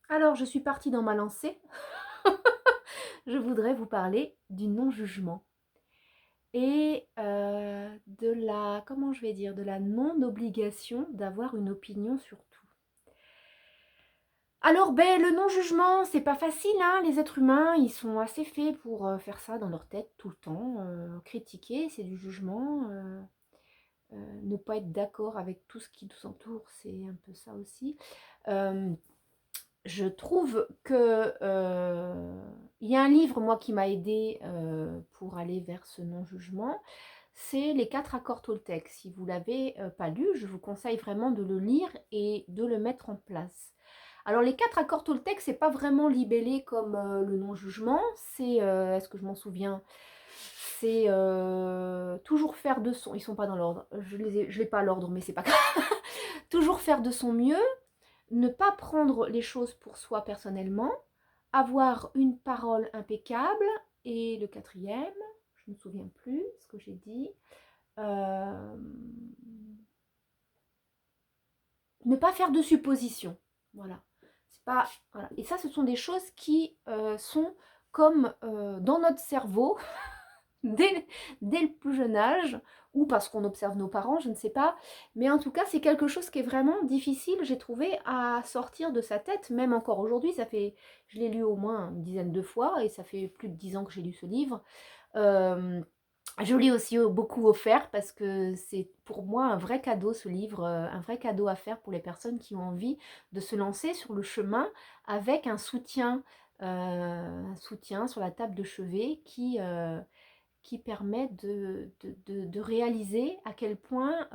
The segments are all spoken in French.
Alors, je suis partie dans ma lancée. Je voudrais vous parler du non-jugement et de la, comment je vais dire, de la non-obligation d'avoir une opinion sur tout. Alors, ben, le non-jugement, c'est pas facile, hein. Les êtres humains, ils sont assez faits pour faire ça dans leur tête tout le temps. Critiquer, c'est du jugement. Ne pas être d'accord avec tout ce qui nous entoure, c'est un peu ça aussi. Euh, je trouve que il y a un livre, moi, qui m'a aidé pour aller vers ce non-jugement. C'est Les 4 accords Toltec. Si vous ne l'avez pas lu, je vous conseille vraiment de le lire et de le mettre en place. Alors, les 4 accords Toltec, c'est pas vraiment libellé comme le non-jugement. C'est, est-ce que je m'en souviens? C'est toujours faire de son. Ils sont pas dans l'ordre. Je l'ai pas à l'ordre, mais c'est pas grave. Toujours faire de son mieux, ne pas prendre les choses pour soi personnellement, avoir une parole impeccable, et le quatrième, je ne me souviens plus ce que j'ai dit, euh, ne pas faire de suppositions. Voilà. C'est pas, voilà. Et ça, ce sont des choses qui sont comme dans notre cerveau, dès le plus jeune âge, ou parce qu'on observe nos parents, je ne sais pas. Mais en tout cas, c'est quelque chose qui est vraiment difficile, j'ai trouvé, à sortir de sa tête, même encore aujourd'hui. Je l'ai lu au moins une dizaine de fois, et ça fait plus de 10 ans que j'ai lu ce livre. Euh, je l'ai aussi beaucoup offert parce que c'est pour moi un vrai cadeau, ce livre, un vrai cadeau à faire pour les personnes qui ont envie de se lancer sur le chemin avec un soutien sur la table de chevet qui permet de réaliser à quel point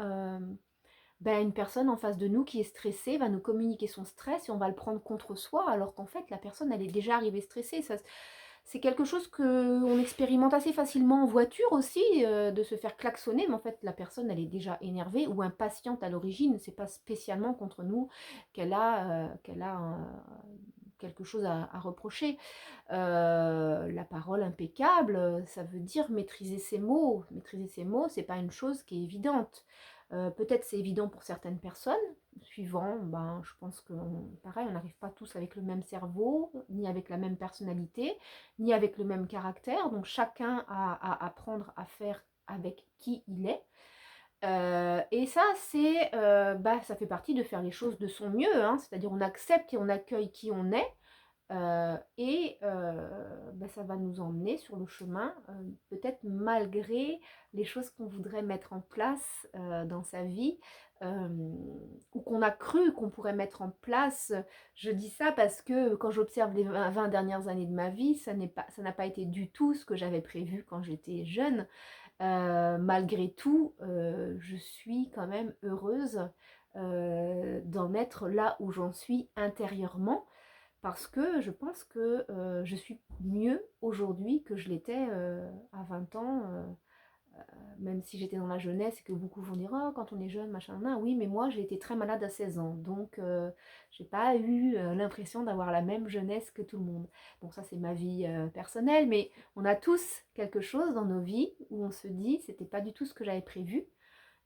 ben, une personne en face de nous qui est stressée va nous communiquer son stress et on va le prendre contre soi alors qu'en fait la personne elle est déjà arrivée stressée. Ça, c'est quelque chose qu'on expérimente assez facilement en voiture aussi, de se faire klaxonner, mais en fait la personne elle est déjà énervée ou impatiente à l'origine, c'est pas spécialement contre nous qu'elle a quelque chose à reprocher. La parole impeccable, ça veut dire maîtriser ses mots. Maîtriser ses mots, c'est pas une chose qui est évidente. Peut-être c'est évident pour certaines personnes, suivant, ben, je pense que pareil, on n'arrive pas tous avec le même cerveau, ni avec la même personnalité, ni avec le même caractère, donc chacun a à apprendre à faire avec qui il est. Et ça, bah, ça fait partie de faire les choses de son mieux, hein, c'est-à-dire on accepte et on accueille qui on est, bah, ça va nous emmener sur le chemin, peut-être malgré les choses qu'on voudrait mettre en place dans sa vie, euh, ou qu'on a cru qu'on pourrait mettre en place. Je dis ça parce que quand j'observe les 20 dernières années de ma vie, ça n'a pas été du tout ce que j'avais prévu quand j'étais jeune. Malgré tout, je suis quand même heureuse d'en être là où j'en suis intérieurement parce que je pense que je suis mieux aujourd'hui que je l'étais à 20 ans, même si j'étais dans la jeunesse et que beaucoup vont dire oh, quand on est jeune, machin, nan. Oui, mais moi j'ai été très malade à 16 ans, donc j'ai pas eu l'impression d'avoir la même jeunesse que tout le monde. Bon, ça c'est ma vie personnelle, mais on a tous quelque chose dans nos vies où on se dit c'était pas du tout ce que j'avais prévu,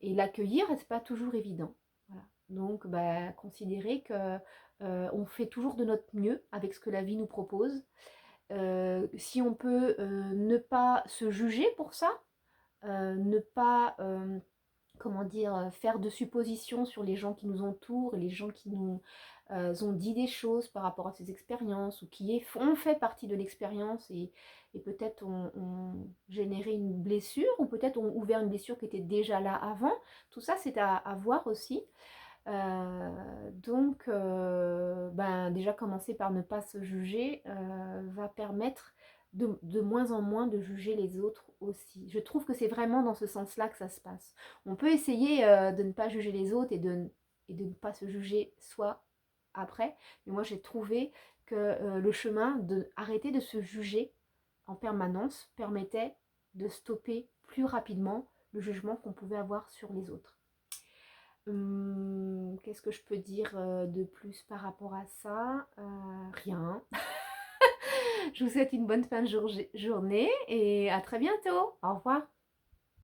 et l'accueillir, c'est pas toujours évident. Voilà. Donc, bah, considérer que on fait toujours de notre mieux avec ce que la vie nous propose. Si on peut ne pas se juger pour ça, ne pas, comment dire, faire de suppositions sur les gens qui nous entourent et les gens qui nous ont dit des choses par rapport à ces expériences ou qui ont fait partie de l'expérience et peut-être ont généré une blessure ou peut-être ont ouvert une blessure qui était déjà là avant. Tout ça, c'est à voir aussi. Donc, ben, déjà commencer par ne pas se juger va permettre de moins en moins de juger les autres aussi. Je trouve que c'est vraiment dans ce sens-là que ça se passe. On peut essayer de ne pas juger les autres et de ne pas se juger soi après, mais moi j'ai trouvé que le chemin de arrêter de se juger en permanence permettait de stopper plus rapidement le jugement qu'on pouvait avoir sur les autres. Qu'est-ce que je peux dire de plus par rapport à ça? Rien. Je vous souhaite une bonne fin de journée et à très bientôt. Au revoir.